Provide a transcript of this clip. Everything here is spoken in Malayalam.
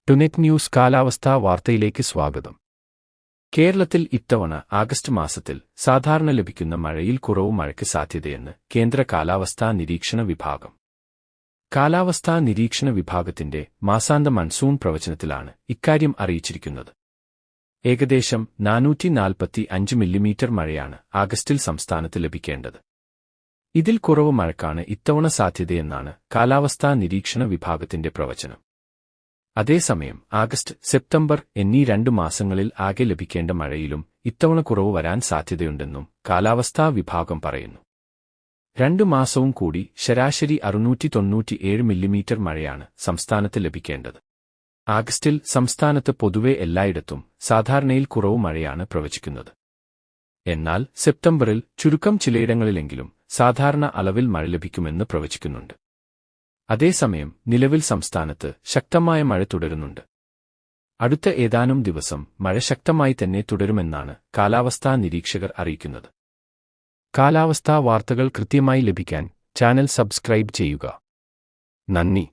ടുനെറ്റ് ന്യൂസ് കാലാവസ്ഥാ വാർത്തയിലേക്ക് സ്വാഗതം. കേരളത്തിൽ ഇത്തവണ ആഗസ്റ്റ് മാസത്തിൽ സാധാരണ ലഭിക്കുന്ന മഴയിൽ കുറവ് മഴയ്ക്ക് സാധ്യതയെന്ന് കേന്ദ്ര കാലാവസ്ഥാ നിരീക്ഷണ വിഭാഗം. കാലാവസ്ഥാ നിരീക്ഷണ വിഭാഗത്തിന്റെ മാസാന്ത മൺസൂൺ പ്രവചനത്തിലാണ് ഇക്കാര്യം അറിയിച്ചിരിക്കുന്നത്. ഏകദേശം 445 മില്ലിമീറ്റർ മഴയാണ് ആഗസ്റ്റിൽ സംസ്ഥാനത്ത് ലഭിക്കേണ്ടത്. ഇതിൽ കുറവ് മഴയ്ക്കാണ് ഇത്തവണ സാധ്യതയെന്നാണ് കാലാവസ്ഥാ നിരീക്ഷണ വിഭാഗത്തിന്റെ പ്രവചനം. അതേസമയം ആഗസ്റ്റ്, സെപ്റ്റംബർ എന്നീ 2 മാസങ്ങളിൽ ആകെ ലഭിക്കേണ്ട മഴയിലും ഇത്തവണ കുറവ് വരാൻ സാധ്യതയുണ്ടെന്നും കാലാവസ്ഥാ വിഭാഗം പറയുന്നു. 2 മാസവും കൂടി ശരാശരി 697 മില്ലിമീറ്റർ മഴയാണ് സംസ്ഥാനത്ത് ലഭിക്കേണ്ടത്. ആഗസ്റ്റിൽ സംസ്ഥാനത്ത് പൊതുവെ എല്ലായിടത്തും സാധാരണയിൽ കുറവ് മഴയാണ് പ്രവചിക്കുന്നത്. എന്നാൽ സെപ്റ്റംബറിൽ ചുരുക്കം ചിലയിടങ്ങളിലെങ്കിലും സാധാരണ അളവിൽ മഴ ലഭിക്കുമെന്ന് പ്രവചിക്കുന്നുണ്ട്. അതേസമയം നിലവിൽ സംസ്ഥാനത്ത് ശക്തമായ മഴ തുടരുന്നുണ്ട്. അടുത്ത ഏതാനും ദിവസം മഴ ശക്തമായി തന്നെ തുടരുമെന്നാണ് കാലാവസ്ഥാ നിരീക്ഷകർ അറിയിക്കുന്നത്. കാലാവസ്ഥാ വാർത്തകൾ കൃത്യമായി ലഭിക്കാൻ ചാനൽ സബ്സ്ക്രൈബ് ചെയ്യുക. നന്ദി.